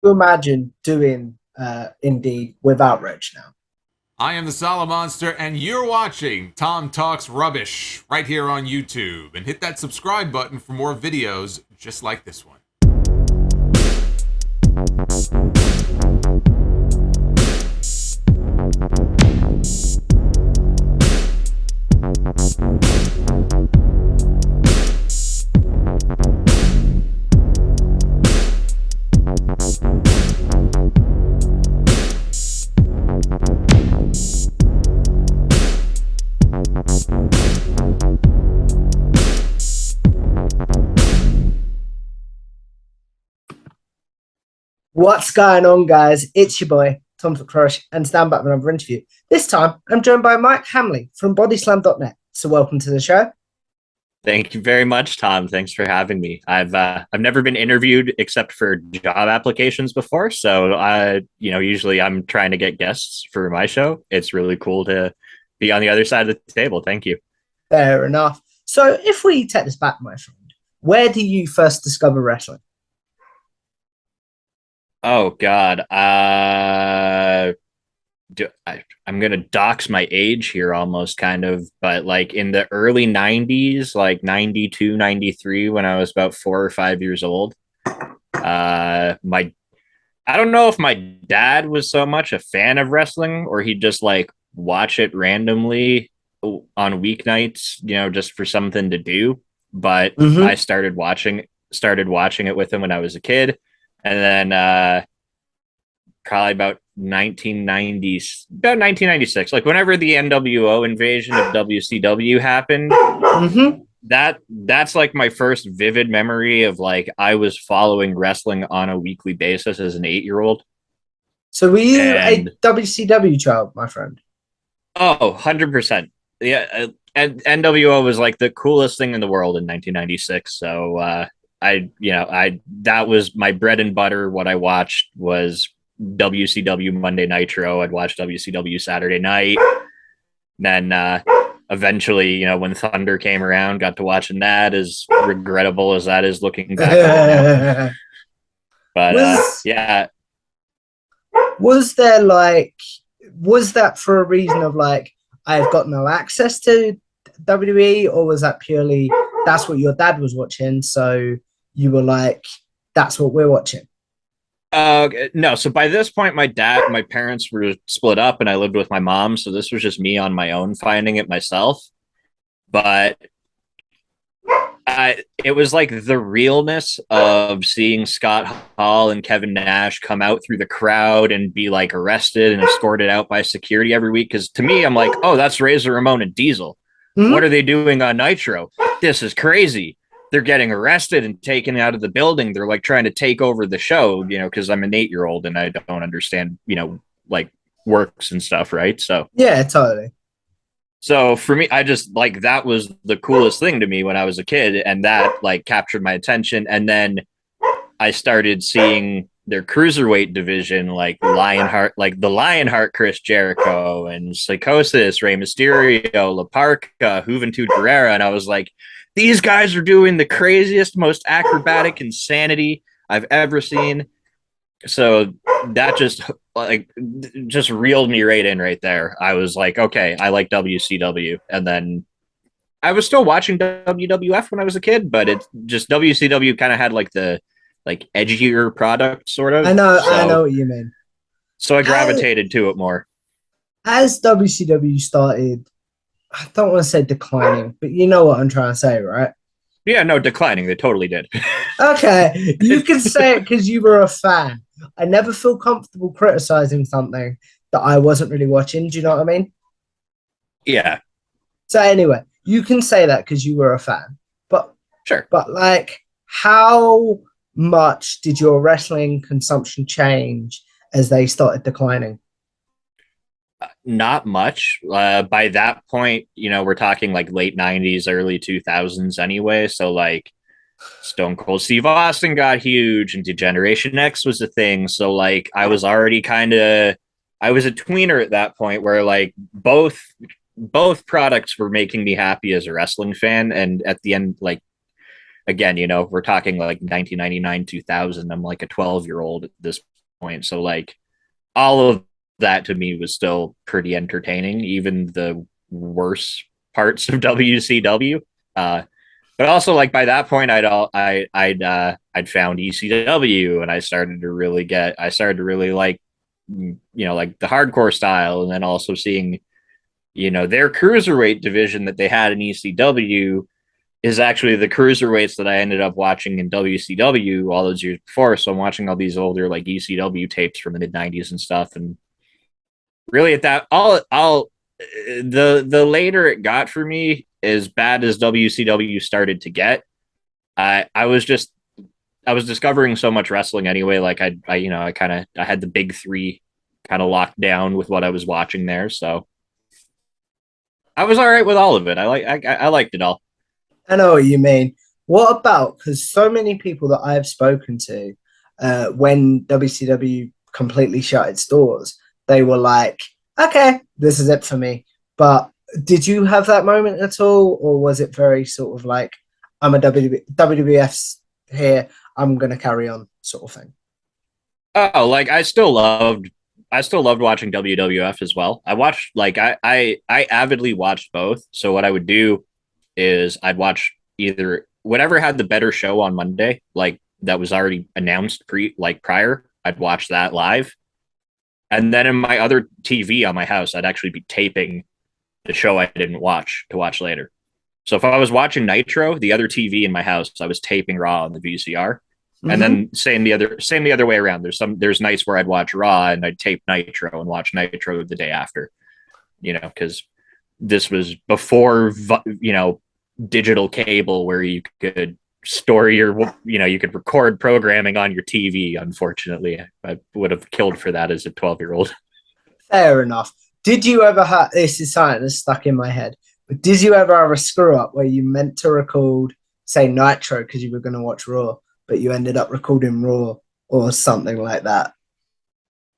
you imagine doing indie without Reg now? I am the Salamonster, and you're watching Tom Talks Rubbish right here on YouTube. And hit that subscribe button for more videos just like this one. What's going on, guys? It's your boy, Tom Crush, and stand back with another interview. This time, I'm joined by Mike Hamley from bodyslam.net. So welcome to the show. Thank you very much, Tom. Thanks for having me. I've never been interviewed except for job applications before, so usually I'm trying to get guests for my show. It's really cool to be on the other side of the table. Thank you. Fair enough. So if we take this back, my friend, where do you first discover wrestling? Oh God, I'm gonna dox my age here almost kind of, but like in the early 90s, like 92, 93, when I was about 4 or 5 years old. My I don't know if my dad was so much a fan of wrestling or he'd just like watch it randomly on weeknights, just for something to do. But I Mm-hmm. started watching it with him when I was a kid. And then probably about 1990s, about 1996, like whenever the NWO invasion of WCW happened, Mm-hmm. that's like my first vivid memory of like I was following wrestling on a weekly basis as an 8-year-old. So were you a And WCW child, my friend? oh, 100%. Yeah, and NWO was like the coolest thing in the world in 1996. So I that was my bread and butter. What I watched was WCW Monday Nitro. I'd watch WCW Saturday Night. Then eventually, when Thunder came around, got to watching that. As regrettable as that is looking back on it now. But was yeah, was there like was that for a reason of like I've got no access to WWE, or was that purely that's what your dad was watching, so you were like, that's what we're watching? no. So by this point, my parents were split up, and I lived with my mom. So this was just me on my own finding it myself. But it was like the realness of seeing Scott Hall and Kevin Nash come out through the crowd and be like arrested and escorted out by security every week. Because to me, I'm like, oh, that's Razor Ramon and Diesel. What Mm-hmm. are they doing on Nitro? This is crazy. They're getting arrested and taken out of the building. They're like trying to take over the show, because I'm an 8-year-old and I don't understand, like works and stuff, right? Yeah, totally. So for me, I just like that was the coolest thing to me when I was a kid, and that like captured my attention. And then I started seeing their cruiserweight division, like like the Lionheart, Chris Jericho, and Psychosis, Rey Mysterio, La Parca, Juventud Guerrera, and I was like, these guys are doing the craziest, most acrobatic insanity I've ever seen. So that just reeled me right in right there. I was like, okay, I like WCW, and then I was still watching WWF when I was a kid, but it's just WCW kind of had like the like edgier product sort I of. know, I know So what you mean. so I As, gravitated to it more. as WCW started, I don't want to say declining, but you know what I'm trying to say, right? Yeah, no, declining. They totally did. Okay, you can say it because you were a fan. I never feel comfortable criticizing something that I wasn't really watching. Do you know what I mean? Yeah, So anyway, you can say that because you were a fan. But sure. but like, how much did your wrestling consumption change as they started declining? Not much. By that point, we're talking like late 90s, early 2000s anyway. So like Stone Cold Steve Austin got huge and Degeneration X was a thing. So like I was a tweener at that point where like both products were making me happy as a wrestling fan. And at the end, like again, we're talking like 1999, 2000. I'm like a 12-year-old at this point. So like all of that to me was still pretty entertaining, even the worst parts of WCW. But also like by that point, I'd found ECW, and I started to really like, like the hardcore style, and then also seeing, their cruiserweight division that they had in ECW is actually the cruiserweights that I ended up watching in WCW all those years before. So I'm watching all these older like ECW tapes from the mid '90s and stuff, and really at that all the later it got for me, as bad as WCW started to get, I was just I was discovering so much wrestling anyway. Like I had the big three kind of locked down with what I was watching there, so I was all right with all of it. I liked it all. I know what you mean. What about, because so many people that I've spoken to, when WCW completely shut its doors, they were like, okay, this is it for me. But did you have that moment at all? Or was it very sort of like, I'm a WWF's here, I'm going to carry on sort of thing? Oh, like I still loved watching WWF as well. I watched like I avidly watched both. So what I would do is I'd watch either whatever had the better show on Monday, like that was already announced prior. I'd watch that live. And then in my other TV on my house, I'd actually be taping the show I didn't watch to watch later. So if I was watching Nitro, the other TV in my house, I was taping Raw on the VCR. And Mm-hmm. then same the other way around. There's nights where I'd watch Raw and I'd tape Nitro and watch Nitro the day after, because this was before digital cable where you could store you could record programming on your TV. Unfortunately, I would have killed for that as a 12-year-old. Fair enough. Did you ever have, this is something that's stuck in my head, but did you ever have a screw up where you meant to record, say, Nitro because you were going to watch Raw, but you ended up recording Raw or something like that?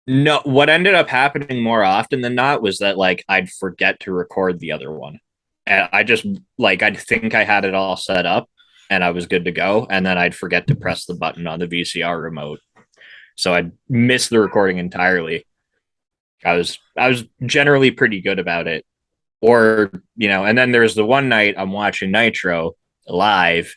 No, what ended up happening more often than not was that like I'd forget to record the other one. And I just like I'd think I had it all set up and I was good to go, and then I'd forget to press the button on the VCR remote. So I'd miss the recording entirely. I was generally pretty good about it. Or, and then there's the one night I'm watching Nitro live,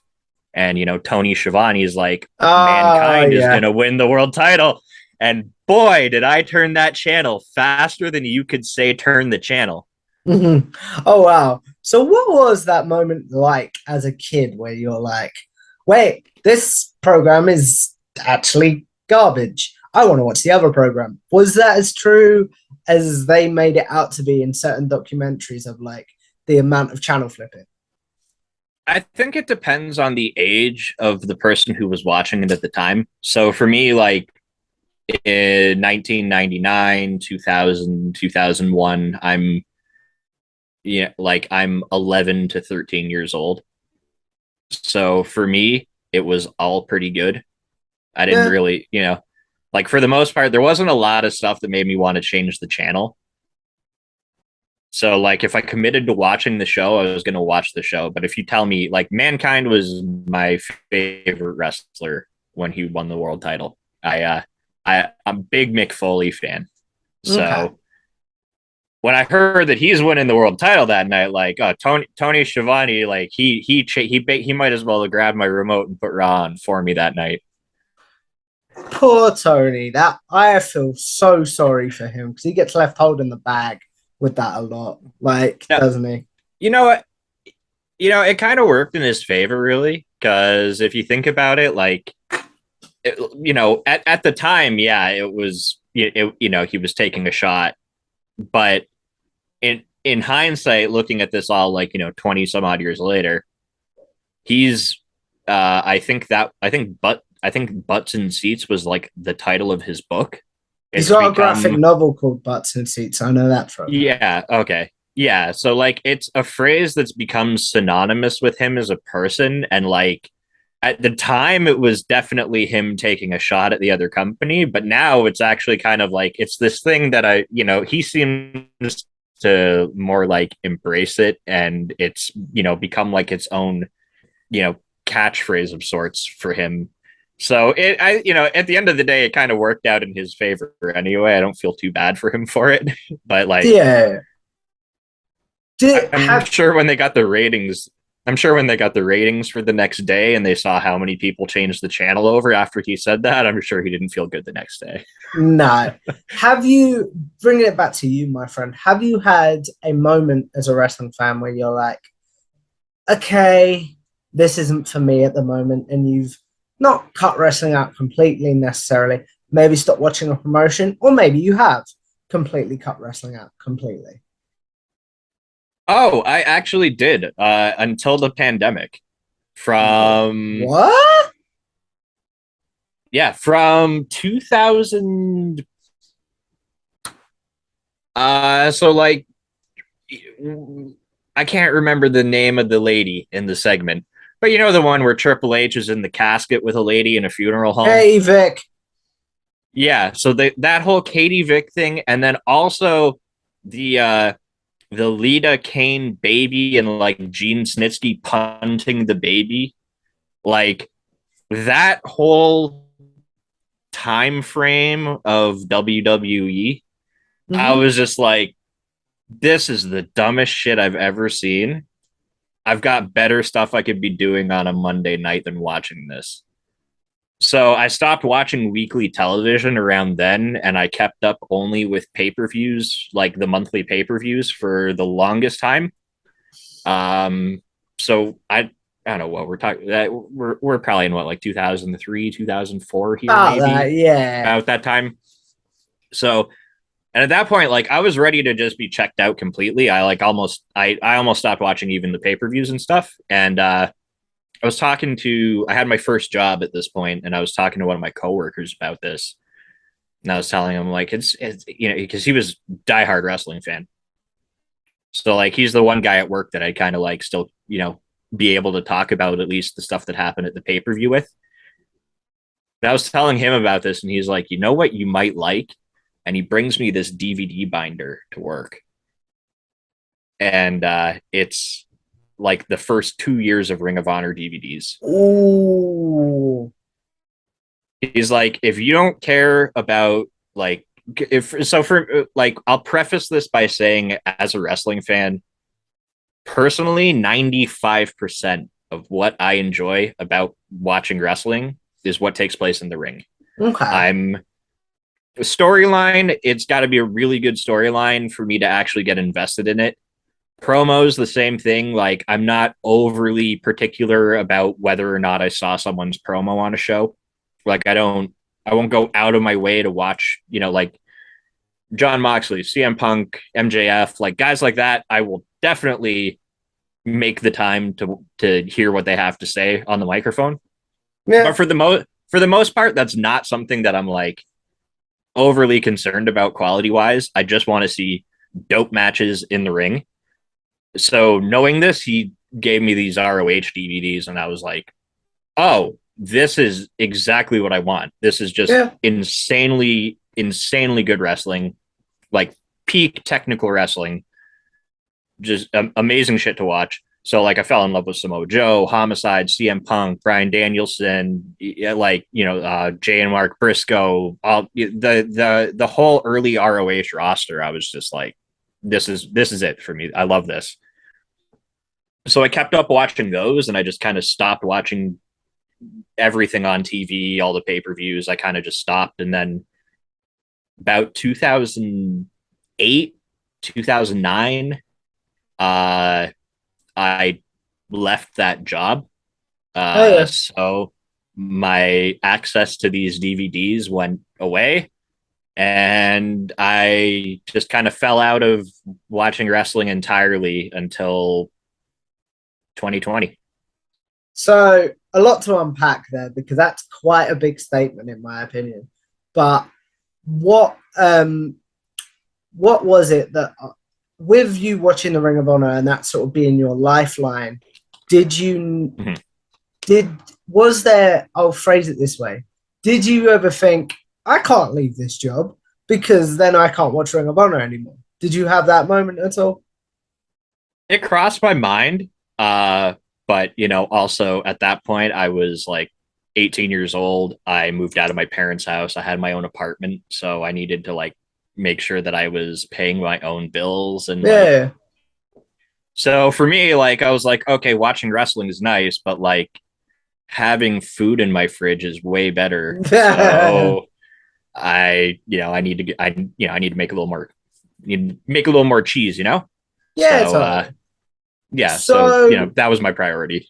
and Tony Schiavone's like, Oh, Mankind is yeah. gonna win the world title. And boy, did I turn that channel faster than you could say turn the channel. Mhm. Oh, wow. So, what was that moment like as a kid where you're like, wait, this program is actually garbage? I want to watch the other program. Was that as true as they made it out to be in certain documentaries of like the amount of channel flipping? I think it depends on the age of the person who was watching it at the time. So for me, like in 1999, 2000, 2001, I'm 11 to 13 years old. So for me, it was all pretty good. I didn't Yeah. really, like for the most part, there wasn't a lot of stuff that made me want to change the channel. So like if I committed to watching the show, I was going to watch the show. But if you tell me like Mankind was my favorite wrestler when he won the world title, I'm a big Mick Foley fan. Okay. So when I heard that he's winning the world title that night, like Tony Schiavone, like he might as well have grabbed my remote and put Raw on for me that night. Poor Tony. That I feel so sorry for him because he gets left holding the bag with that a lot. Like, Now, doesn't he? you know what? It kind of worked in his favor, really, because if you think about it, like, at the time, yeah, it was, he was taking a shot, but in hindsight, looking at this all like 20 some odd years later, he's, I think Butts and Seats was like the title of his book. He's It's got a graphic become novel called Butts and Seats. I know that for a fact. Yeah, okay. Yeah, so like it's a phrase that's become synonymous with him as a person, and like at the time it was definitely him taking a shot at the other company, but now it's actually kind of like it's this thing that he seems to more like embrace it, and it's become like its own, catchphrase of sorts for him. So at the end of the day, it kind of worked out in his favor anyway. I don't feel too bad for him for it, but like, Yeah. Did I'm have sure when they got the ratings, I'm sure when they got the ratings for the next day and they saw how many people changed the channel over after he said that, I'm sure he didn't feel good the next day. no. Have you bringing it back to you, my friend? Have you had a moment as a wrestling fan where you're like, okay, this isn't for me at the moment, and you've not cut wrestling out completely necessarily, maybe stopped watching a promotion, or maybe you have completely cut wrestling out completely. Oh, I actually did until the pandemic. From What? yeah, from 2000 so like I can't remember the name of the lady in the segment, but you know the one where Triple H is in the casket with a lady in a funeral home? Hey, Vic. Yeah, so that whole Katie Vick thing, and then also the Lita Kane baby and like Gene Snitsky punting the baby, like that whole time frame of WWE, I Mm-hmm. was just like, this is the dumbest shit I've ever seen. I've got better stuff I could be doing on a Monday night than watching this. So I stopped watching weekly television around then, and I kept up only with pay per views, like the monthly pay per views for the longest time. Um, so I don't know what we're talking. We're probably in what, like 2003, 2004 here, About that, maybe yeah. about that time. So, and at that point, like I was ready to just be checked out completely. I almost stopped watching even the pay per views and stuff. And I had my first job at this point, and I was talking to one of my coworkers about this, and I was telling him like it's because he was a diehard wrestling fan. So like he's the one guy at work that I kind of like still be able to talk about at least the stuff that happened at the pay per view with. And I was telling him about this, and he's like, you know what you might like, and he brings me this DVD binder to work, and it's like the first 2 years of Ring of Honor DVDs. Ooh. He's like, if you don't care about like if so for like I'll preface this by saying as a wrestling fan, personally 95% of what I enjoy about watching wrestling is what takes place in the ring. Okay. I'm storyline, it's got to be a really good storyline for me to actually get invested in it. Promos, the same thing. Like, I'm not overly particular about whether or not I saw someone's promo on a show. Like, I won't go out of my way to watch, like John Moxley, CM Punk, MJF, like guys like that. I will definitely make the time to hear what they have to say on the microphone. Yeah. But for the most part, that's not something that I'm like overly concerned about quality wise. I just want to see dope matches in the ring. So knowing this, he gave me these ROH DVDs, and I was like, "Oh, this is exactly what I want. This is just Yeah. insanely good wrestling, like peak technical wrestling, just amazing shit to watch." So like I fell in love with Samoa Joe, Homicide, CM Punk, Brian Danielson, like Jay and Mark Briscoe, all the whole early ROH roster. I was just like, this is it for me. I love this. So I kept up watching those, and I just kind of stopped watching everything on TV, all the pay per views. I kind of just stopped, and then about 2008, 2009, uh, I left that job. Oh yeah. So my access to these DVDs went away, and I just kind of fell out of watching wrestling entirely until 2020. So a lot to unpack there because that's quite a big statement in my opinion. But what what was it that with you watching the Ring of Honor and that sort of being your lifeline, did you Mhm. did was there, I'll phrase it this way, did you ever think I can't leave this job because then I can't watch Ring of Honor anymore? Did you have that moment at all? It crossed my mind, but also at that point, I was like 18 years old, I moved out of my parents' house. I had my own apartment, so I needed to like make sure that I was paying my own bills and like Yeah. so for me, like I was like, okay, watching wrestling is nice, but like having food in my fridge is way better. Yeah. So I need to get, I need to make a little more, need to make a little more cheese, you know? Yeah, So, totally. yeah, so, So, that was my priority.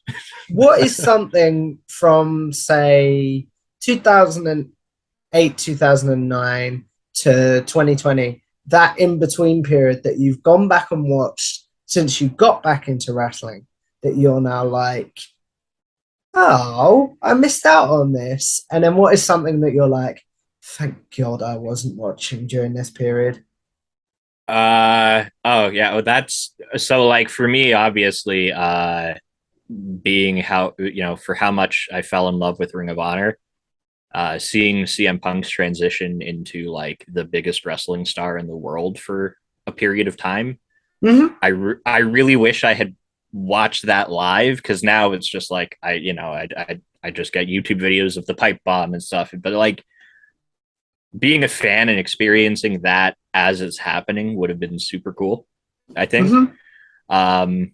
what is something from, say, 2008, 2009 to 2020, that in between period that you've gone back and watched since you got back into wrestling, that you're now like, oh, I missed out on this? And then what is something that you're like, thank God I wasn't watching during this period? Oh yeah, well, that's so like for me, obviously, being how, for how much I fell in love with Ring of Honor, seeing CM Punk's transition into like the biggest wrestling star in the world for a period of time. Mm-hmm. I really wish I had watched that live because now it's just like I just get YouTube videos of the pipe bomb and stuff. But like being a fan and experiencing that as it's happening would have been super cool, I think. Mm-hmm. Um,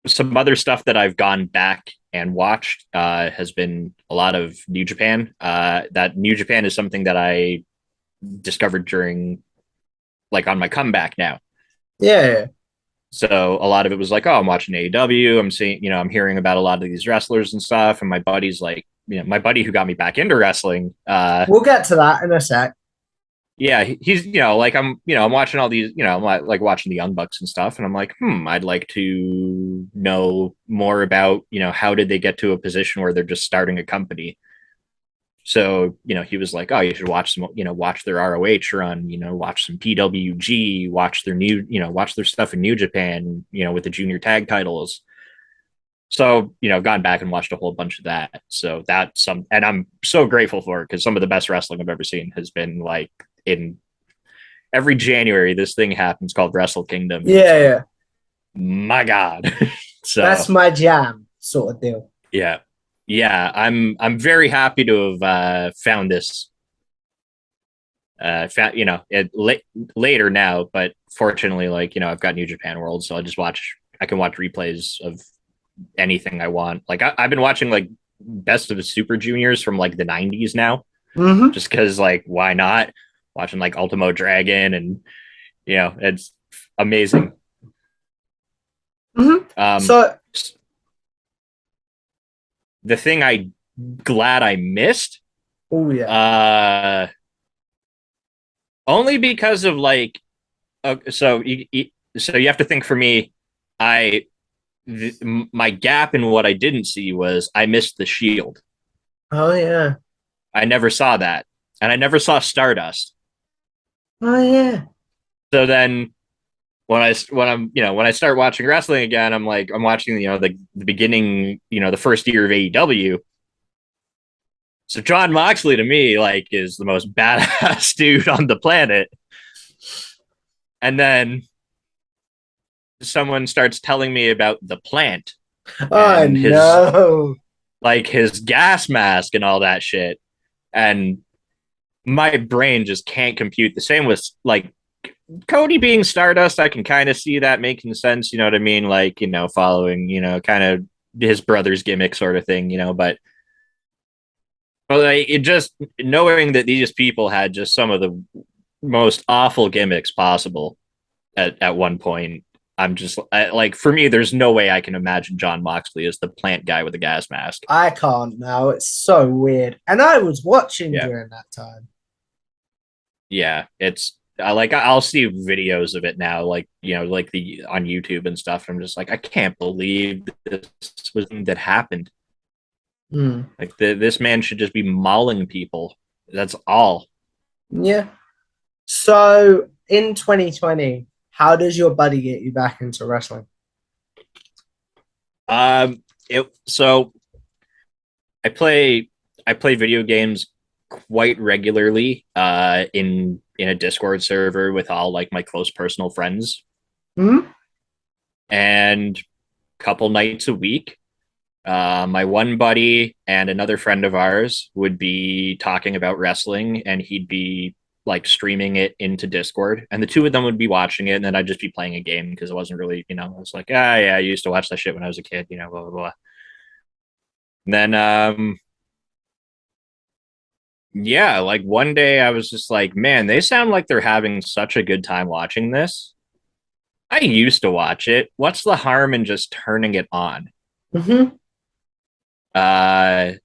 some other stuff that I've gone back and watched has been a lot of New Japan. That New Japan is something that I discovered during like on my comeback now. Yeah. So a lot of it was like, oh, I'm watching AEW. I'm seeing, I'm hearing about a lot of these wrestlers and stuff. And my buddy's like, my buddy who got me back into wrestling, We'll get to that in a sec. yeah, he's, like I'm watching all these, I'm like watching the Young Bucks and stuff. And I'm like, I'd like to know more about, how did they get to a position where they're just starting a company? So, he was like, oh, you should watch some, watch their ROH run, watch some PWG, watch their watch their stuff in New Japan, with the junior tag titles. So, gone back and watched a whole bunch of that. So that's and I'm so grateful for it because some of the best wrestling I've ever seen has been like in every January, this thing happens called Wrestle Kingdom. And it's Yeah, like, yeah. my God. That's So, my jam sort of deal. yeah. Yeah, I'm very happy to have found this later now, but fortunately, like, I've got New Japan World, so I can watch replays of anything I want. Like I've been watching like best of the Super Juniors from like the 90s now, Mm-hmm. just because like why not? Watching like Ultimo Dragon and it's amazing. Mm-hmm. Um So, the thing I glad I missed, oh yeah. uh only because of like so you have to think for me, I my gap in what I didn't see was I missed the Shield. Oh yeah. I never saw that, and I never saw Stardust. Oh yeah. So then when I start watching wrestling again, I'm like I'm watching the beginning, the first year of AEW. So John Moxley to me like is the most badass dude on the planet, and then someone starts telling me about the plant Oh and his no. like his gas mask and all that shit, and my brain just can't compute. The same with like Cody being Stardust. I can kind of see that making sense. You know what I mean? Like, following, kind of his brother's gimmick sort of thing, but like, it just knowing that these people had just some of the most awful gimmicks possible at one point. Like, for me, there's no way I can imagine John Moxley as the plant guy with a gas mask. I can't now. It's so weird. And I was watching Yeah. during that time. Yeah. I'll see videos of it now, like, like the on YouTube and stuff. I'm just like, I can't believe this was that happened. Mm. Like this man should just be mauling people. That's all. Yeah. So in 2020, how does your buddy get you back into wrestling? So I play video games quite regularly in a Discord server with all like my close personal friends, Hmm. and a couple nights a week My one buddy and another friend of ours would be talking about wrestling, and he'd be like streaming it into Discord, and the two of them would be watching it, and then I'd just be playing a game because it wasn't really, I was like, yeah, I used to watch that shit when I was a kid, blah blah blah. And then yeah, like one day I was just like, man, they sound like they're having such a good time watching this. I used to watch it. What's the harm in just turning it on? Mm-hmm.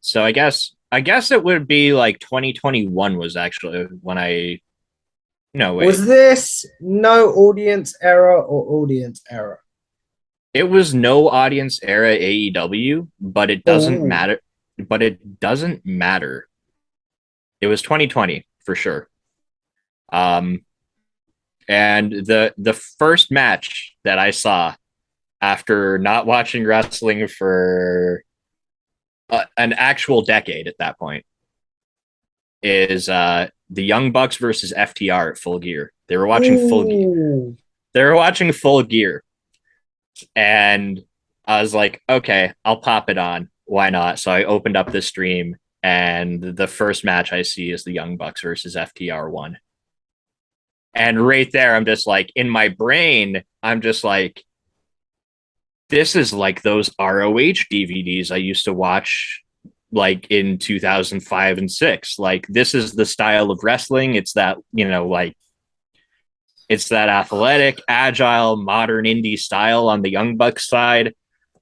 So I guess it would be like 2021 was actually when I no wait. Was this no audience error or audience error? It was no audience era AEW, but it doesn't Oh. matter. But it doesn't matter. It was 2020 for sure. Um, and the first match that I saw after not watching wrestling for an actual decade at that point is the Young Bucks versus FTR at Full Gear. They were watching Full Gear. Ooh. They were watching Full Gear, and I was like, okay, I'll pop it on. Why not? So I opened up the stream, and the first match I see is the Young Bucks versus FTR one. And right there, I'm just like, in my brain, I'm just like, this is like those ROH DVDs I used to watch like in 2005 and 6. Like, this is the style of wrestling. It's that, like, it's that athletic, agile, modern indie style on the Young Bucks side.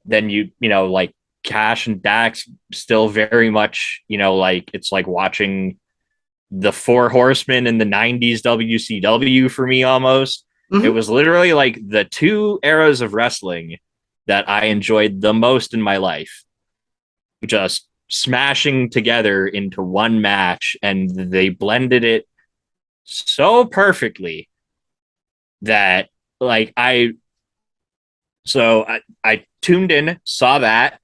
Then like Cash and Dax still very much, like it's like watching the Four Horsemen in the 90s WCW for me almost. Mm-hmm. It was literally like the two eras of wrestling that I enjoyed the most in my life, just smashing together into one match, and they blended it so perfectly that like I tuned in, saw that,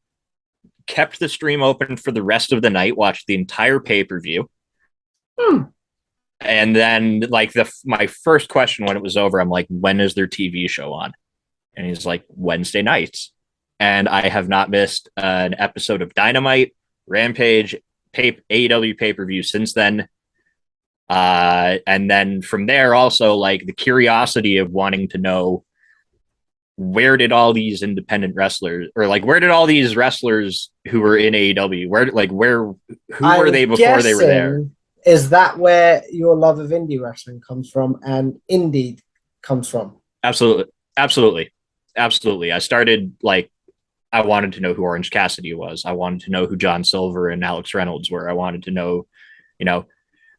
kept the stream open for the rest of the night, watched the entire pay-per-view. And then like my first question when it was over, I'm like, when is their TV show on? And he's like, Wednesday nights. And I have not missed an episode of Dynamite, Rampage, AEW pay-per-view since then. And then from there also like the curiosity of wanting to know, where did all these independent wrestlers, or like where did all these wrestlers who were in AEW, who were they before they were there? Is that where your love of indie wrestling comes from and indie comes from? Absolutely. I started like, I wanted to know who Orange Cassidy was. I wanted to know who John Silver and Alex Reynolds were. I wanted to know,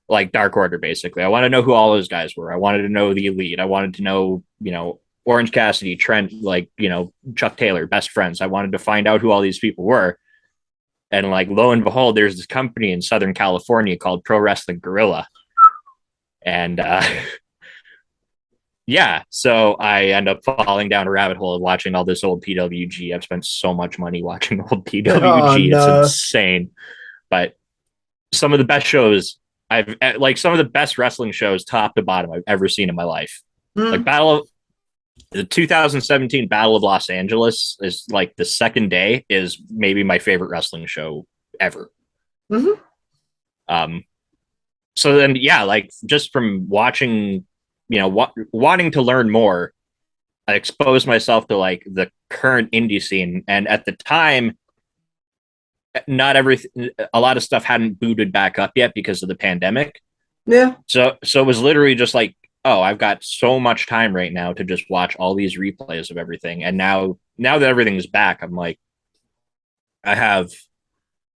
like Dark Order, basically. I wanted to know who all those guys were. I wanted to know the Elite. I wanted to know, Orange Cassidy, Trent, like, Chuck Taylor, best friends. I wanted to find out who all these people were. And like, lo and behold, there's this company in Southern California called Pro Wrestling Guerrilla. And yeah, so I end up falling down a rabbit hole of watching all this old PWG. I've spent so much money watching old PWG. Oh, no. It's insane. But some of the best shows like some of the best wrestling shows top to bottom I've ever seen in my life. Like the 2017 Battle of Los Angeles is like the second day is maybe my favorite wrestling show ever. So then, yeah, like just from watching, wanting to learn more, I exposed myself to like the current indie scene. And at the time, not everything, a lot of stuff hadn't booted back up yet because of the pandemic. Yeah. So it was literally just like, oh, I've got so much time right now to just watch all these replays of everything. And now that everything's back, I'm like, I'm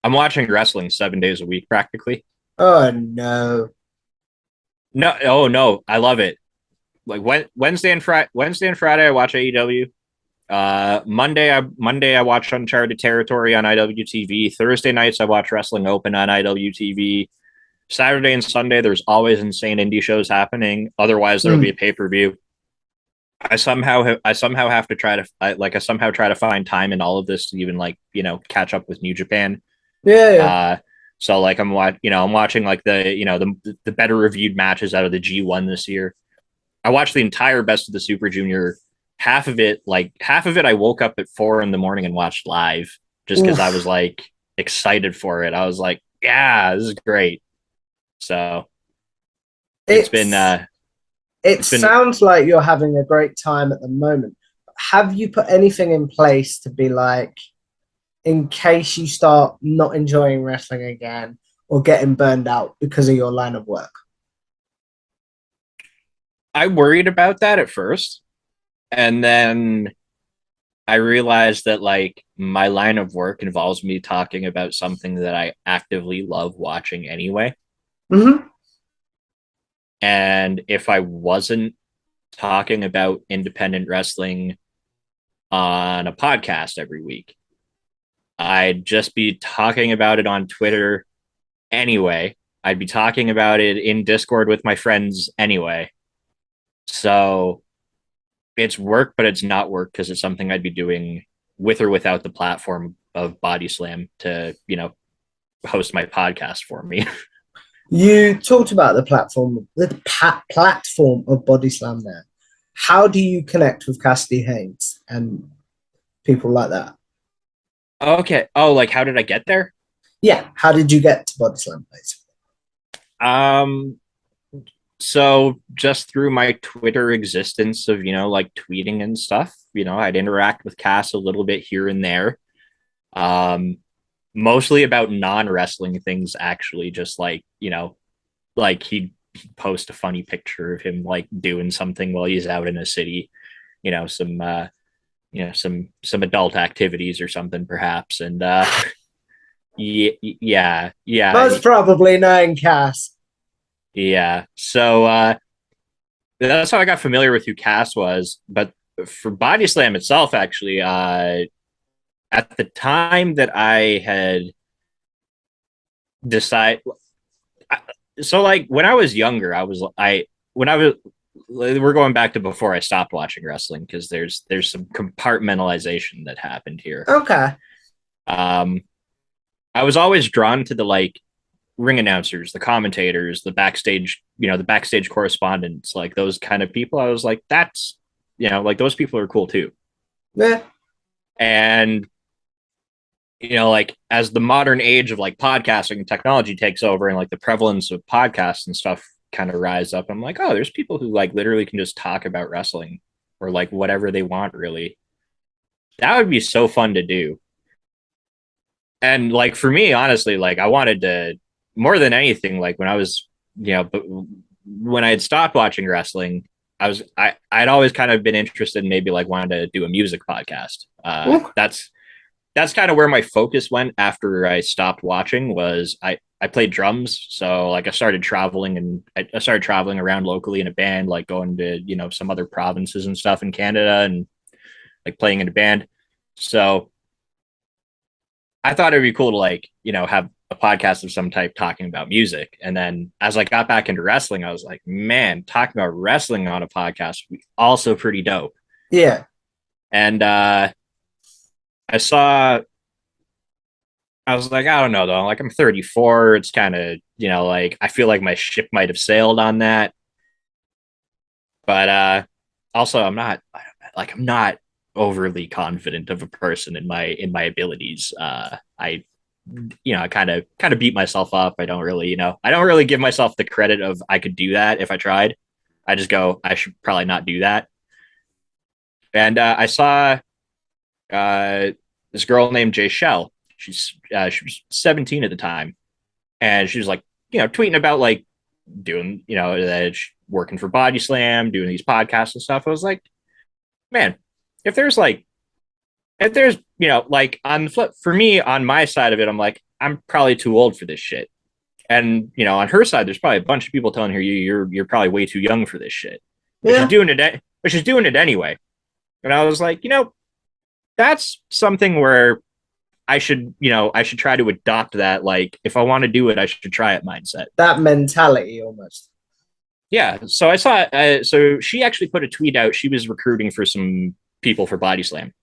watching wrestling 7 days a week practically. Oh no. No, oh no, I love it. Like Wednesday and Friday I watch AEW. Monday I watch Uncharted Territory on IWTV. Thursday nights I watch Wrestling Open on IWTV. Saturday and Sunday there's always insane indie shows happening. Otherwise there will be a pay-per-view. I somehow have to try to find time in all of this to even like, catch up with New Japan. Yeah. So like I'm watching like the better reviewed matches out of the G1 this year. I watched the entire Best of the Super Junior. Half of it I woke up at 4 a.m. and watched live. just because I Oof. was like excited for it. I was like, yeah, this is great. So it's been It's it it's been sounds like you're having a great time at the moment. Have you put anything in place to be like, in case you start not enjoying wrestling again or getting burned out because of your line of work? I worried about that at first, and then I realized that like my line of work involves me talking about something that I actively love watching anyway. Mm-hmm. And if I wasn't talking about independent wrestling on a podcast every week, I'd just be talking about it on Twitter anyway. I'd be talking about it in Discord with my friends anyway. So it's work, but it's not work because it's something I'd be doing with or without the platform of Body Slam to, host my podcast for me. You talked about platform of Body Slam there. How do you connect with Cassidy Haynes and people like that? Okay. Oh, like how did I get there? Yeah, how did you get to Body Slam, basically? Um, so just through my Twitter existence of, like tweeting and stuff, I'd interact with Cass a little bit here and there. Um, Mostly about non-wrestling things, actually, just like, like he'd post a funny picture of him like doing something while he's out in a city, some some adult activities or something perhaps. And yeah. Most probably knowing Cass. Yeah. So that's how I got familiar with who Cass was. But for Body Slam itself, actually, at the time that I had decided, so like when I was younger, when I was we're going back to before I stopped watching wrestling because there's some compartmentalization that happened here. Okay. Um, I was always drawn to the like ring announcers, the commentators, the backstage correspondents, like those kind of people. I was like, that's, like those people are cool too. Yeah. And, like as the modern age of like podcasting and technology takes over and like the prevalence of podcasts and stuff kind of rise up, I'm like, oh, there's people who like literally can just talk about wrestling or like whatever they want, really. That would be so fun to do. And like for me, honestly, like I wanted to more than anything, like when I was, but when I had stopped watching wrestling, I'd always kind of been interested in maybe like wanting to do a music podcast. Ooh. That's kind of where my focus went after I stopped watching was I played drums. So like I started traveling and I started traveling around locally in a band, like going to, some other provinces and stuff in Canada and like playing in a band. So I thought it'd be cool to like, have a podcast of some type talking about music. And then as I got back into wrestling, I was like, man, talking about wrestling on a podcast would be also pretty dope. Yeah. And I saw, I was like, I don't know though. Like I'm 34. It's kind of, like I feel like my ship might have sailed on that. But also I'm not overly confident of a person in my abilities. I kind of beat myself up. I don't really give myself the credit of I could do that if I tried. I just go, I should probably not do that. And I saw this girl named Jay Shell. She was 17 at the time, and she was like, tweeting about like doing, that working for Body Slam, doing these podcasts and stuff. I was like, man, if there's like if there's like on the flip for me on my side of it, I'm like I'm probably too old for this shit, and on her side, there's probably a bunch of people telling her you're probably way too young for this shit, but Yeah. she's doing it anyway. And I was like, that's something where I should try to adopt that. Like, if I want to do it, I should try it mindset. That mentality almost. Yeah. So I saw, so she actually put a tweet out. She was recruiting for some people for Body Slam.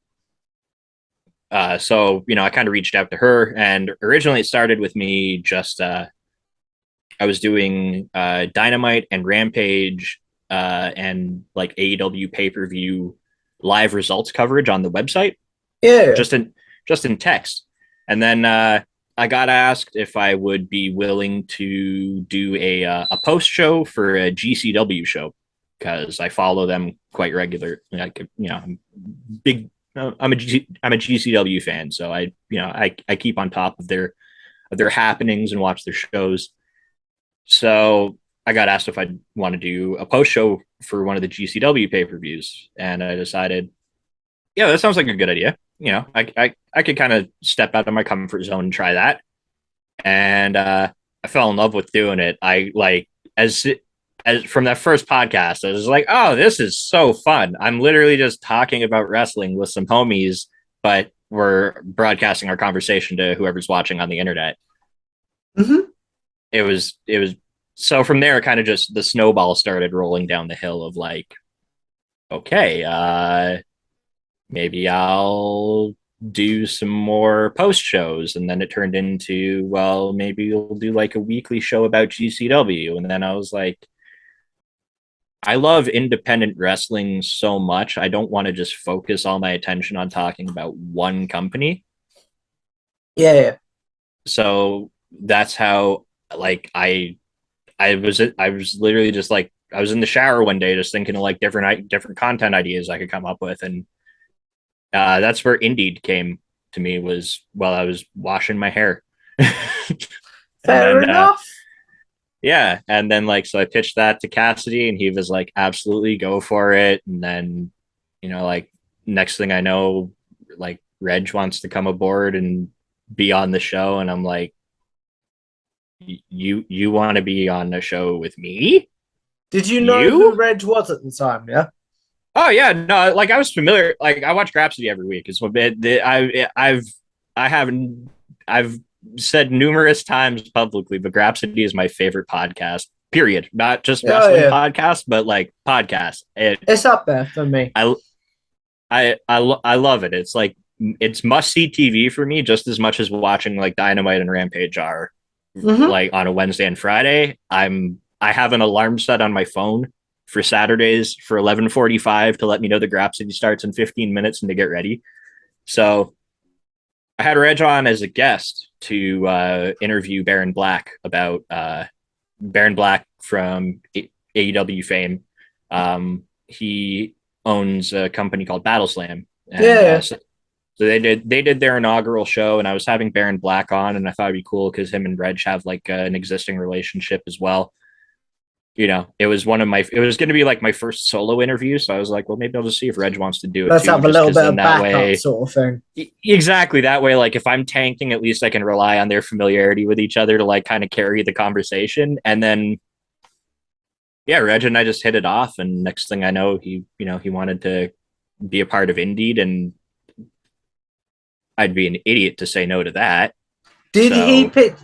So, I kind of reached out to her, and originally it started with me just, I was doing Dynamite and Rampage and like AEW pay per view live results coverage on the website, Yeah. just in text. And then I got asked if I would be willing to do a post show for a GCW show because I follow them quite regular. Like, I'm big. I'm a GCW fan, so I keep on top of their happenings and watch their shows. So I got asked if I'd want to do a post show for one of the GCW pay per views, and I decided, yeah, that sounds like a good idea. I could kind of step out of my comfort zone and try that, and I fell in love with doing it. I like as from that first podcast, I was like, oh, this is so fun. I'm literally just talking about wrestling with some homies, but we're broadcasting our conversation to whoever's watching on the internet. Mm-hmm. It was so from there, kind of just the snowball started rolling down the hill of like, okay, maybe I'll do some more post shows. And then it turned into, well, maybe we'll do like a weekly show about GCW. And then I was like, I love independent wrestling so much. I don't want to just focus all my attention on talking about one company. Yeah. So that's how like I was literally just like I was in the shower one day just thinking of like different content ideas I could come up with, and that's where Indeed came to me was while I was washing my hair. And Fair then enough. yeah, and then like so I pitched that to Cassidy, and he was like, absolutely go for it. And then like next thing I know, like Reg wants to come aboard and be on the show, and I'm like, you want to be on a show with me? Did you know who You? Reg was at the time? Yeah. Oh yeah, no, like I was familiar. Like I watch Grapsody every week. It's what haven't I've said numerous times publicly, but Grapsody is my favorite podcast. Period. Not just Yeah, wrestling yeah. podcast, but like podcast. It's up there for me. I love it. It's like it's must see TV for me just as much as watching like Dynamite and Rampage are. Mm-hmm. Like on a Wednesday and Friday, I have an alarm set on my phone for Saturdays for 11:45 to let me know the Grapsody starts in 15 minutes and to get ready. So I had Reg on as a guest to interview Baron Black about Baron Black from AEW fame. He owns a company called Battle Slam, and Yeah. so they did their inaugural show, and I was having Baron Black on, and I thought it'd be cool because him and Reg have like an existing relationship as well. It was it was going to be like my first solo interview, so I was like, well, maybe I'll just see if Reg wants to do it Let's too, have a just little because bit then of that backup way, sort of thing. exactly that way, like if I'm tanking, at least I can rely on their familiarity with each other to like kind of carry the conversation, and then yeah, Reg and I just hit it off, and next thing I know, he wanted to be a part of Indeed, and I'd be an idiot to say no to that. Did he So pitch,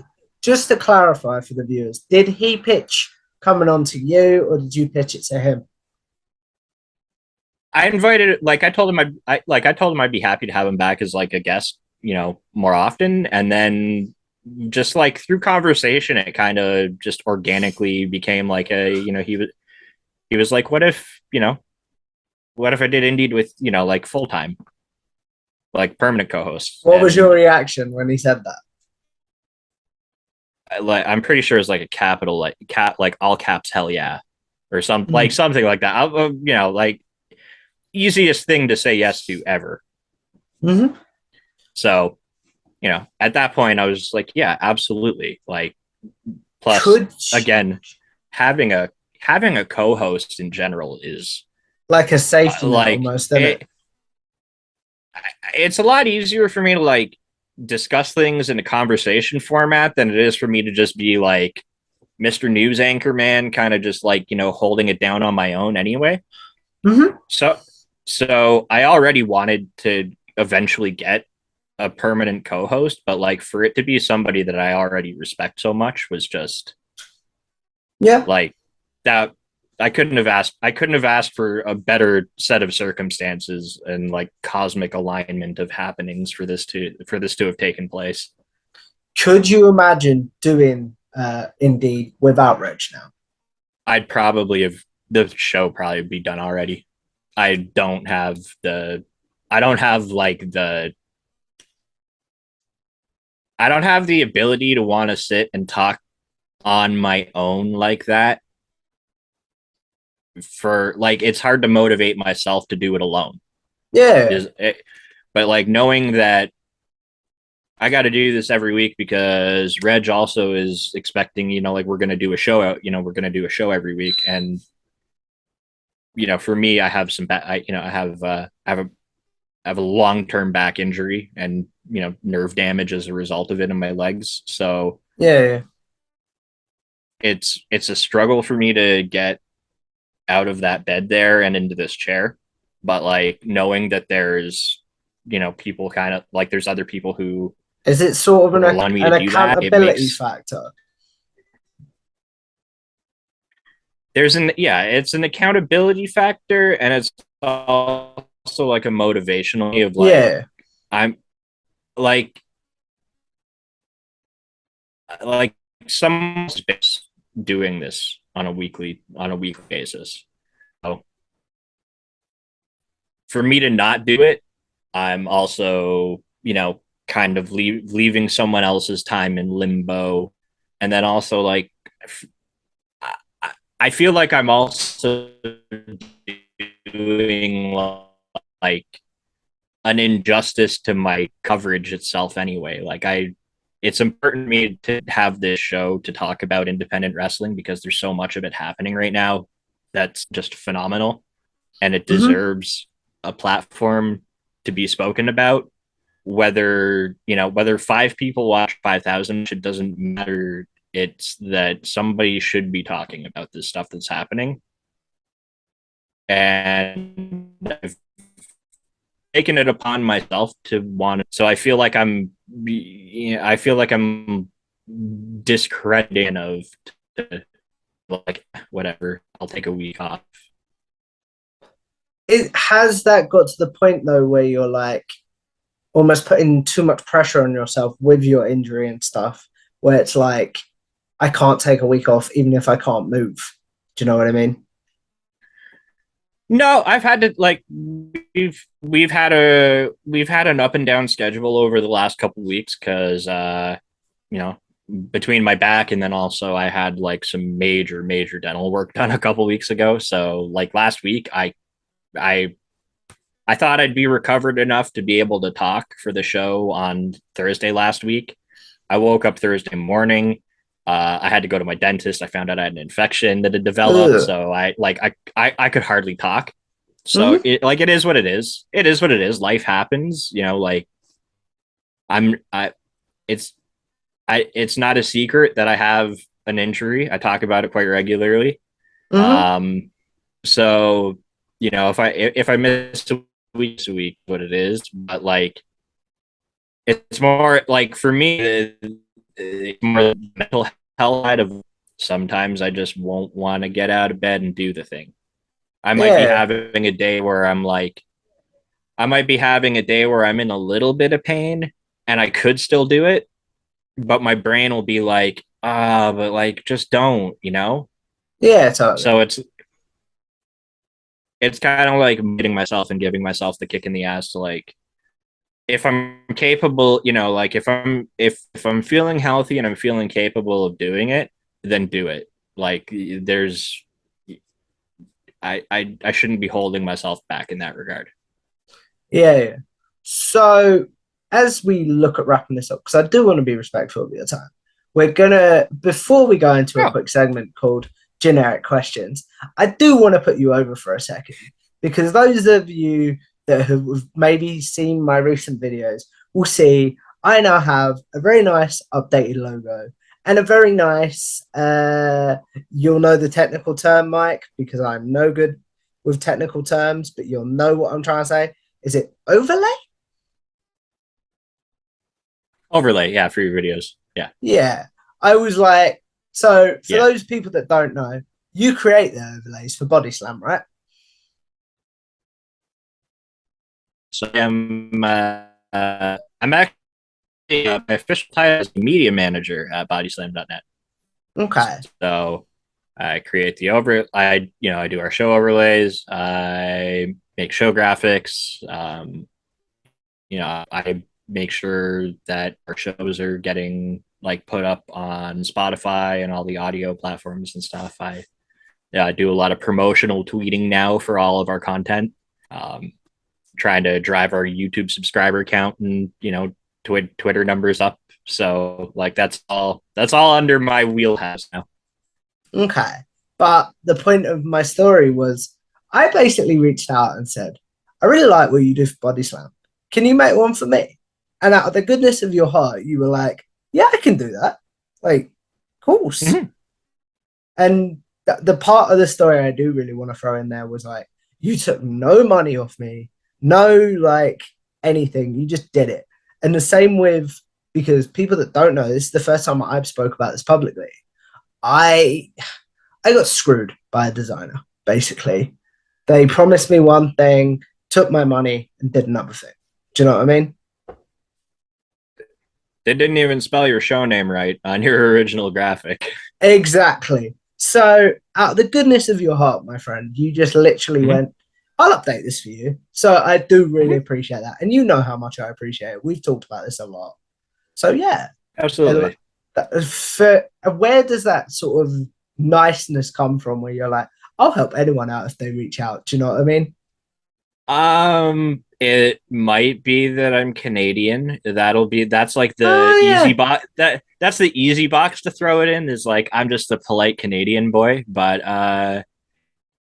just to clarify for the viewers, did he pitch coming on to you or did you pitch it to him? I invited, like I told him I'd be happy to have him back as like a guest, more often. And then just like through conversation, it kind of just organically became like he was like, what if I did Indeed with, like full time, like permanent co-host? What was your And reaction when he said that? I'm pretty sure it's like a capital, like all caps, hell yeah, or Mm. something like that. Like easiest thing to say yes to ever. Mm-hmm. So, at that point, I was just like, yeah, absolutely. Like, plus, Could again, having a co-host in general is like a safety net like almost, isn't it? it's a lot easier for me to like discuss things in a conversation format than it is for me to just be like Mr. News Anchor man, kind of just like holding it down on my own anyway. Mm-hmm. So I already wanted to eventually get a permanent co-host, but like for it to be somebody that I already respect so much was just Yeah. like that. I couldn't have asked for a better set of circumstances and like cosmic alignment of happenings for this to have taken place. Could you imagine doing Indeed without Reg now? I'd probably have the show probably be done already. I don't have like I don't have the ability to want to sit and talk on my own like that. For like, it's hard to motivate myself to do it alone. Yeah. Is it, but like knowing that I got to do this every week because Reg also is expecting, like we're going to do a show out, we're going to do a show every week. And, for me, I have some, I have a long-term back injury and, nerve damage as a result of it in my legs. So Yeah. it's a struggle for me to get out of that bed there and into this chair. But like knowing that there's, people kind of like there's other people who Is it sort of are allowing me to an do that, it accountability makes factor? it's an accountability factor, and it's also like a motivational of like Yeah. I'm like like someone's doing this on a weekly basis. So for me to not do it, I'm also, kind of leaving someone else's time in limbo. And then also, like, I, I feel like I'm also doing like an injustice to my coverage itself anyway. It's important to me to have this show to talk about independent wrestling because there's so much of it happening right now that's just phenomenal, and it Hmm. deserves a platform to be spoken about. Whether five people watch 5,000, it doesn't matter. It's that somebody should be talking about this stuff that's happening, and I've taken it upon myself to want. So I feel like I'm discrediting of, like, whatever. I'll take a week off. It has that got to the point though where you're like almost putting too much pressure on yourself with your injury and stuff, where it's like I can't take a week off even if I can't move. Do you know what I mean? No, I've had to like we've had an up and down schedule over the last couple weeks because you know between my back and then also I had like some major dental work done a couple weeks ago. So like last week I I thought I'd be recovered enough to be able to talk for the show on Thursday last week. I woke up Thursday morning. I had to go to my dentist. I found out I had an infection that had developed, Ugh. so I could hardly talk. So Hmm. it is what it is. It is what it is. Life happens, like I'm I it's it's not a secret that I have an injury. I talk about it quite regularly. Hmm. Um so if I miss a week, what it is, but like it's more like for me, it's more mental health side of sometimes I just won't want to get out of bed and do the thing. I might be Yeah. having a day where I might be having a day where I'm in a little bit of pain and I could still do it, but my brain will be like, but like just don't. Yeah, totally. So it's kind of like meeting myself and giving myself the kick in the ass to like if I'm capable, like if I'm feeling healthy and I'm feeling capable of doing it, then do it. Like there's I shouldn't be holding myself back in that regard. Yeah, yeah. So as we look at wrapping this up, because I do want to be respectful of your time, we're gonna before we go into a Oh, quick segment called generic questions, I do want to put you over for a second because those of you that have maybe seen my recent videos will see I now have a very nice updated logo and a very nice you'll know the technical term, Mike, because I'm no good with technical terms, but you'll know what I'm trying to say. Is it overlay? overlay, yeah, for your videos. Yeah. Yeah. I was like, so for Yeah. those people that don't know, you create the overlays for Body Slam, right? So I'm actually my official title is media manager at bodyslam.net. Okay. So I create the over I do our show overlays, I make show graphics, I make sure that our shows are getting like put up on Spotify and all the audio platforms and stuff. I do a lot of promotional tweeting now for all of our content. Um, Trying to drive our YouTube subscriber count and Twitter numbers up. So like that's all under my wheelhouse now. Okay. But the point of my story was I basically reached out and said, I really like what you do for Body Slam. Can you make one for me? And out of the goodness of your heart, you were like, yeah, I can do that. Like, of course. Mhm. And the part of the story I do really want to throw in there was like, you took no money off me, no like anything. You just did it. And the same with, because people that don't know, this is the first time I've spoke about this publicly. I I got screwed by a designer, basically. They promised me one thing, took my money, and did another thing. Do you know what I mean? They didn't even spell your show name right on your original graphic. Exactly. So, out of the goodness of your heart, my friend, you just literally Mhm. went, I'll update this for you. So, I do really Mhm. appreciate that. And you know how much I appreciate it. We've talked about this a lot. So, yeah. Absolutely. Where does that sort of niceness come from where you're like, I'll help anyone out if they reach out? Do you know what I mean? It might be that I'm Canadian. That's like the Oh, easy yeah. box. That's the easy box to throw it in. Is like I'm just a polite Canadian boy, but I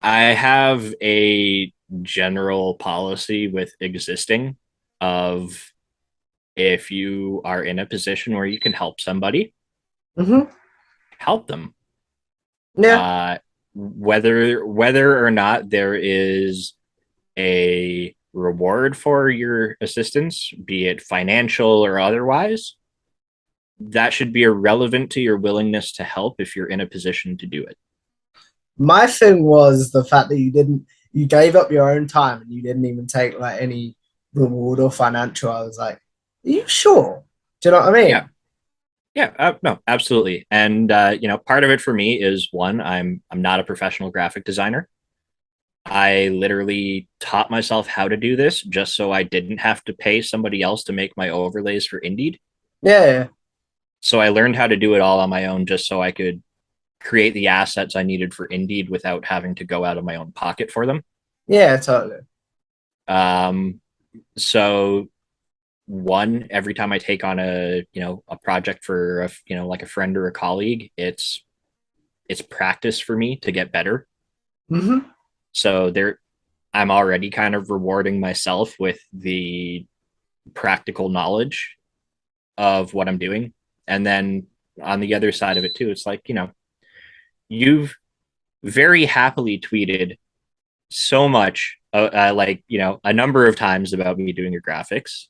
have a general policy with existing of if you are in a position where you can help somebody, Mm-hmm. help them. Yeah. Uh, whether or not there is a reward for your assistance, be it financial or otherwise, that should be irrelevant to your willingness to help if you're in a position to do it. My thing was the fact that you gave up your own time and you didn't even take like any reward or financial. I was like, are you sure? Do you know what I Yeah, mean? yeah, no, absolutely. And part of it for me is one, I'm not a professional graphic designer. I literally taught myself how to do this just so I didn't have to pay somebody else to make my overlays for Indeed. Yeah, So I learned how to do it all on my own just so I could create the assets I needed for Indeed without having to go out of my own pocket for them. yeah, totally. Um, so one, every time I take on a project for like a friend or a colleague, it's practice for me to get better. Mm-hmm. So I'm already kind of rewarding myself with the practical knowledge of what I'm doing. And then on the other side of it too, it's like, you've very happily tweeted so much like a number of times about me doing your graphics.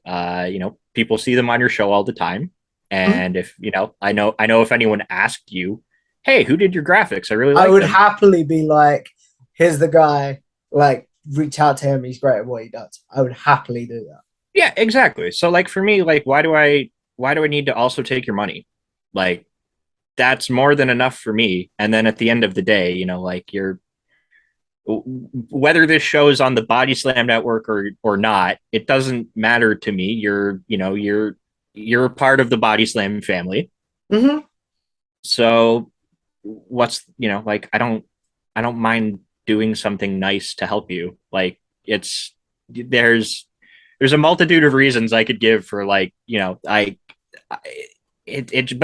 People see them on your show all the time, Mm-hmm. and if I know if anyone asked you, hey, who did your graphics, I really I like would them. happily be like, here's the guy, like reach out to him, he's great at what he does. I would happily do that. Yeah, exactly. So like for me, like why do I need to also take your money? Like that's more than enough for me. And then at the end of the day, like you're whether this show is on the Body Slam network or not, it doesn't matter to me. You're a part of the Body Slam family. Mm-hmm. So what's like I don't mind doing something nice to help you. Like it's there's a multitude of reasons I could give for like I but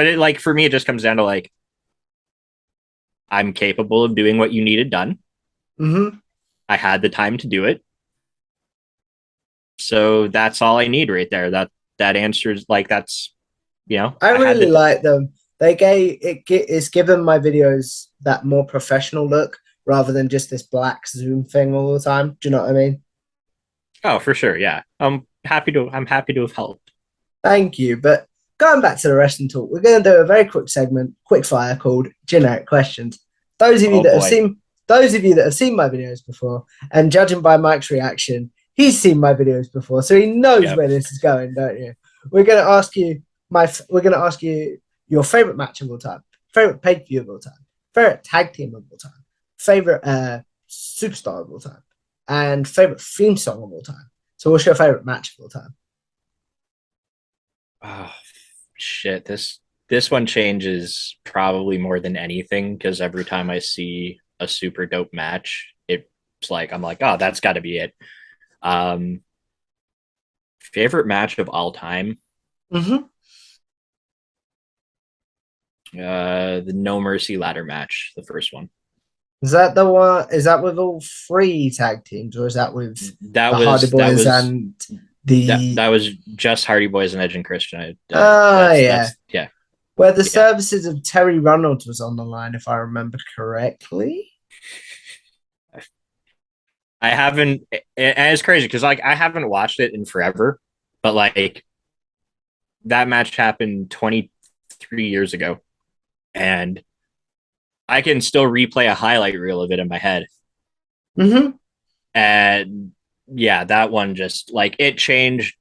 it like for me it just comes down to like I'm capable of doing what you needed done. Mm-hmm. I had the time to do it. So that's all I need right there. That answers like that's I I had really the like them. It's given my videos that more professional look rather than just this black zoom thing all the time. Do you know what I mean? oh for sure, yeah. I'm happy to have helped. Thank you. But going back to the wrestling talk, we're going to do a very quick segment, quick fire called generic questions. Those of you Oh that have boy. seen those of you that have seen my videos before, and judging by Mike's reaction, he's seen my videos before, so he knows Yep. where this is going, don't you? We're going to ask you we're going to ask you your favorite match of all time, favorite pay per view of all time, favorite tag team of all time, favorite superstar of all time, and favorite theme song of all time. So, what's your favorite match of all time? Oh shit, this one changes probably more than anything because every time I see a super dope match, it's like I'm like, oh, that's got to be it. Um, Favorite match of all time, Hmm. the No Mercy ladder match, the first one. Is that the one? Is that with all three tag teams, or is that with That the Hardy was that Boys was and that the? that was just Hardy Boys and Edge and Christian. Ah, yeah, That's yeah, where the yeah. services of Terry Reynolds was on the line, if I remember correctly. I haven't, and it's crazy because like I haven't watched it in forever, but like that match happened 23 years ago, and I can still replay a highlight reel of it in my head. Hmm. And yeah, that one just like it changed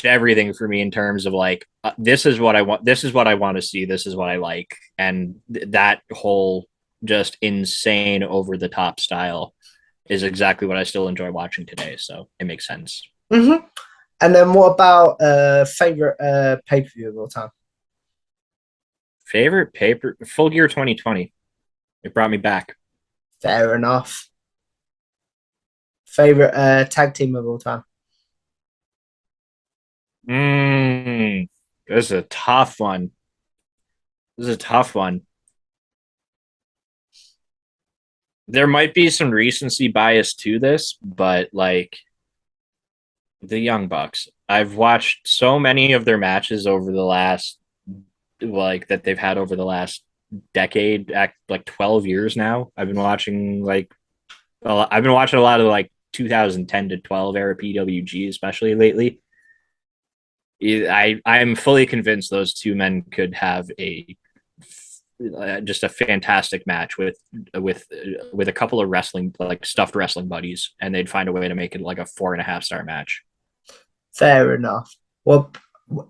everything for me in terms of like this is what I want, this is what I want to see, this is what I like, and that whole just insane over the top style is exactly what I still enjoy watching today. So it makes sense. Hmm. And then what about favorite pay per view of all time? Favorite paper Full Gear 2020. It brought me back. Fair enough. Favorite tag team of all time? Mm, this is a tough one. This is a tough one. There might be some recency bias to this, but like the Young Bucks, I've watched so many of their matches over the last like that they've had over the last decade, like 12 years now. I've been watching a lot of like 2010 to 12 era PWG, especially lately. I'm fully convinced those two men could have a just a fantastic match with a couple of wrestling like stuffed wrestling buddies, and they'd find a way to make it like a 4.5 star match. Fair enough. Well,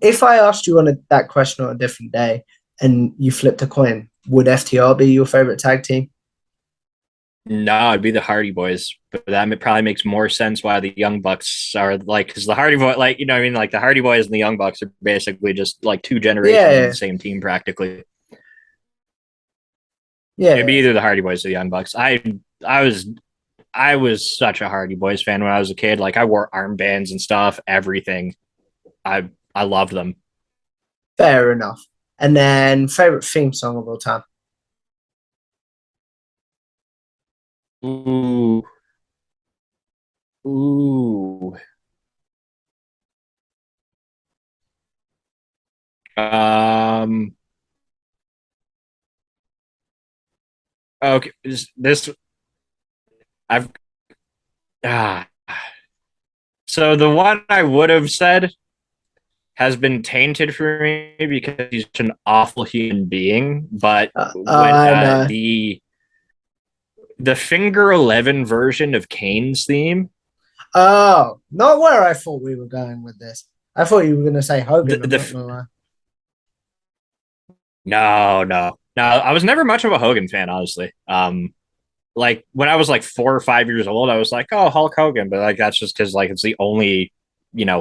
if I asked you on that question on a different day and you flipped a coin, would FTR be your favorite tag team? No, it'd be the Hardy Boys, but that probably makes more sense why the Young Bucks are like because the Hardy Boy, like you know, what I mean, like the Hardy Boys and the Young Bucks are basically just like two generations of the Yeah, same team practically. It'd be yeah. either the Hardy Boys or the Young Bucks. I was I was such a Hardy Boys fan when I was a kid. Like I wore armbands and stuff, everything. I loved them. Fair enough. And then favorite theme song of all time? Ooh, ooh. Um. Okay. This I've ah. So the one I would have said has been tainted for me because he's such an awful human being. But when I know. the Finger 11 version of Kane's theme, Oh, not where I thought we were going with this. I thought you were going to say the, Hogan. I'm not the going to lie. no, I was never much of a Hogan fan, honestly. Like when I was like 4 or 5 years old, I was like, oh, Hulk Hogan, but like that's just because like it's the only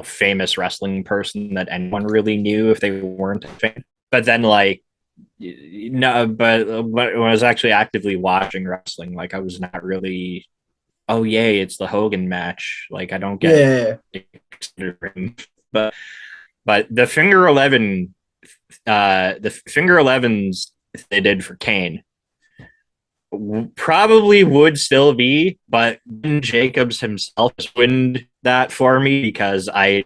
famous wrestling person that anyone really knew if they weren't a fan. But then like no, but when I was actually actively watching wrestling, like I was not really. Oh yay, it's the Hogan match. Like I don't get Yeah. excited for him, but the Finger 11, the Finger 11s they did for Kane probably would still be, but Jacobs himself ruined that for me because I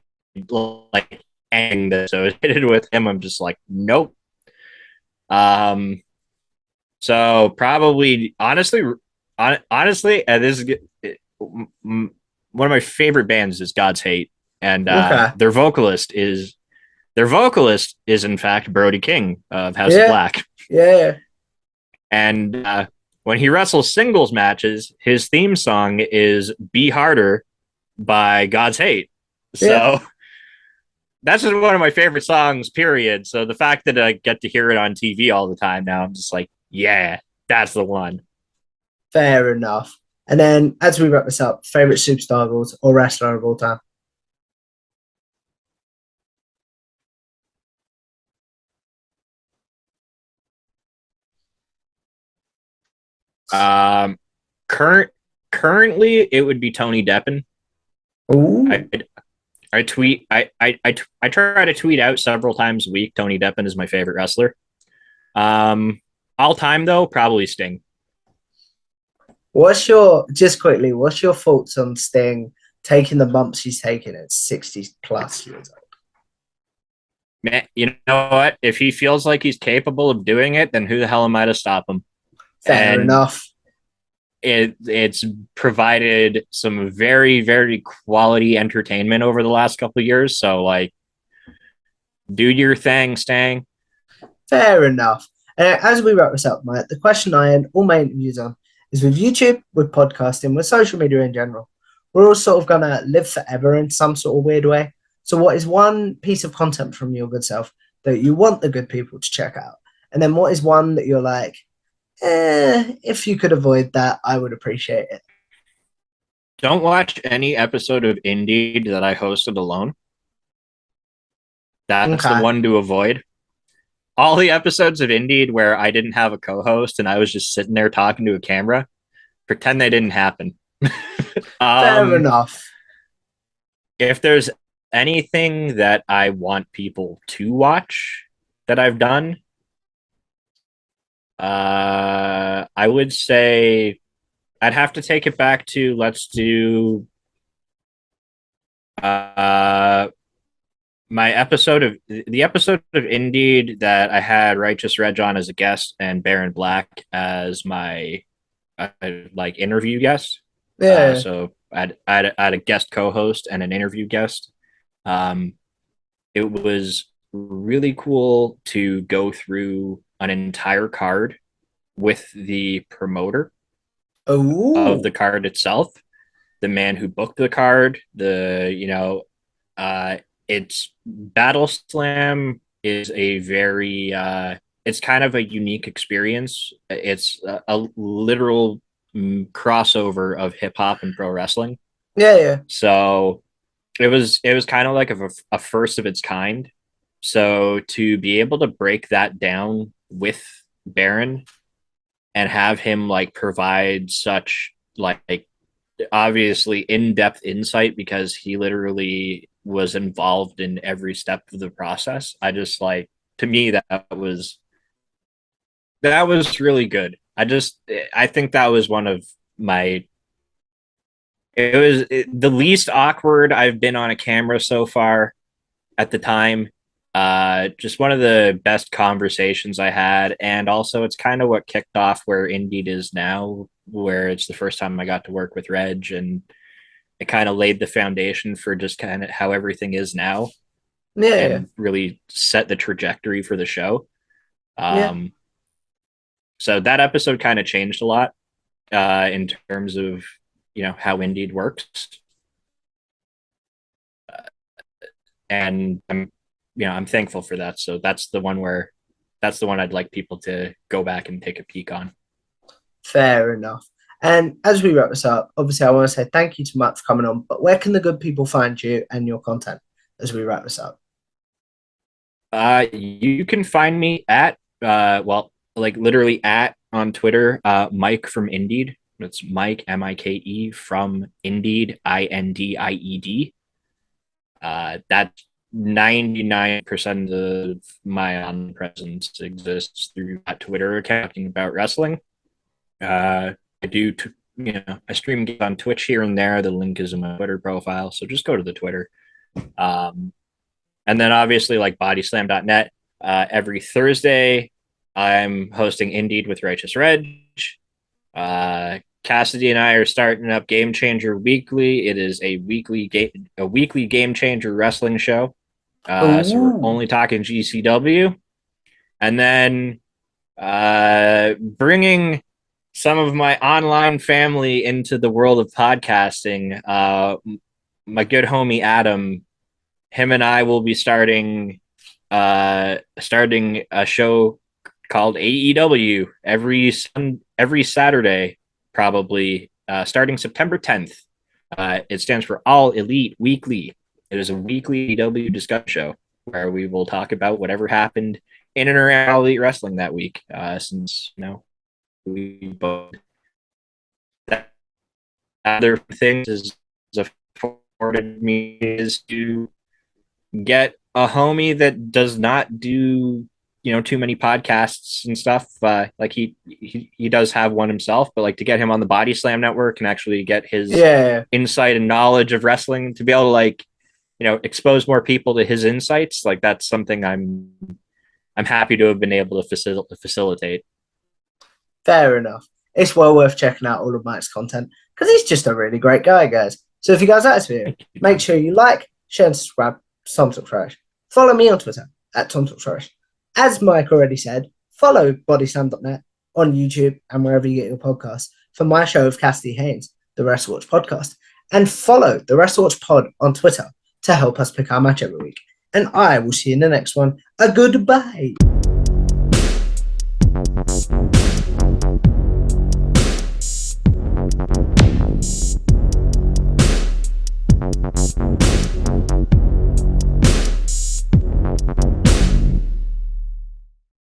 like anything that associated with him. I'm just like, nope. Um, so probably honestly, this is one of my favorite bands is God's Hate, and Okay. their vocalist is in fact Brody King of House of Yeah. Black. Yeah. And when he wrestles singles matches, his theme song is "Be Harder" by God's Hate. Yeah. So that's just one of my favorite songs. Period. So the fact that I get to hear it on TV all the time now, I'm just like, yeah, that's the one. Fair enough. And then as we wrap this up, favorite superstar of all, or wrestler of all time? Um, current currently it would be Tony Deppen. I Ooh. I tweet I try to tweet out several times a week. Tony Deppen is my favorite wrestler. All time though, probably Sting. Just quickly, what's your thoughts on Sting taking the bumps he's taken at 60 plus years old? Man, you know what? If he feels like he's capable of doing it, then who the hell am I to stop him? Fair And enough. it's provided some very, very quality entertainment over the last couple of years. So like, do your thing, Stang. Fair enough. As we wrap this up, Mike, the question I end all my interviews on is with YouTube, with podcasting, with social media in general. We're all sort of going to live forever in some sort of weird way. So, what is one piece of content from your good self that you want the good people to check out? And then, what is one that you're like, if you could avoid that, I would appreciate it? Don't watch any episode of Indeed that I hosted alone. That's the Okay. one to avoid. All the episodes of Indeed where I didn't have a co-host and I was just sitting there talking to a camera, pretend they didn't happen. Fair um, enough. if there's anything that I want people to watch that I've done, I would say I'd have to take it back to let's do uh the episode of Indeed that I had Righteous Reg on as a guest and Baron Black as my like interview guest. Yeah. So I had a guest co-host and an interview guest. Um, it was really cool to go through an entire card with the promoter of the Oh, card itself, the man who booked the card, uh, it's Battle Slam is a very it's kind of a unique experience. It's a literal crossover of hip hop and pro wrestling. yeah, yeah. So it was kind of like a first of its kind. So to be able to break that down with Baron and have him like provide such like obviously in-depth insight because he literally was involved in every step of the process. I just like to me that was really good. I think that was one of my the least awkward I've been on a camera so far at the time. Just one of the best conversations I had, and also it's kind of what kicked off where Indeed is now, where it's the first time I got to work with Reg, and it kind of laid the foundation for just kind of how everything is now, Yeah, and really set the trajectory for the show. yeah. Um, so that episode kind of changed a lot in terms of how Indeed works, and I'm thankful for that. So that's the one I'd like people to go back and take a peek on. Fair enough. And as we wrap this up, obviously, I want to say thank you to Matt for coming on. But where can the good people find you and your content as we wrap this up? You can find me at like literally at on Twitter, Mike from Indeed. It's Mike Mike from Indeed Indied. That's 99% of my on presence exists through that Twitter account talking about wrestling. I do, I stream on Twitch here and there. The link is in my Twitter profile, so just go to the Twitter. Um, and then obviously like bodyslam.net. Every Thursday, I'm hosting Indeed with Righteous Reg. Cassidy and I are starting up Game Changer Weekly. It is a weekly Game Changer wrestling show. So we're Oh, only talking GCW, and then bringing some of my online family into the world of podcasting. My good homie Adam, him and I will be starting a show called AEW every Saturday, probably starting September 10th. It stands for All Elite Weekly. It is a weekly AEW discussion show where we will talk about whatever happened in and around All Elite Wrestling that week. Since we both other things is afforded me is to get a homie that does not do too many podcasts and stuff. Like he does have one himself, but like to get him on the Body Slam Network and actually get his insight and knowledge of wrestling to be able to like expose more people to his insights, like that's something I'm happy to have been able to facilitate. Fair enough. It's well worth checking out all of Mike's content because he's just a really great guy, guys. So if you guys like this video, make sure you like, share, and subscribe to Tom Talks Rubbish. Follow me on Twitter at Tom Talks Rubbish. As Mike already said, follow bodyslam.net on YouTube and wherever you get your podcasts for my show with Cassidy Haynes, the Wrestle Watch podcast. And follow the Wrestle Watch pod on Twitter to help us pick our match every week. And I will see you in the next one. A goodbye.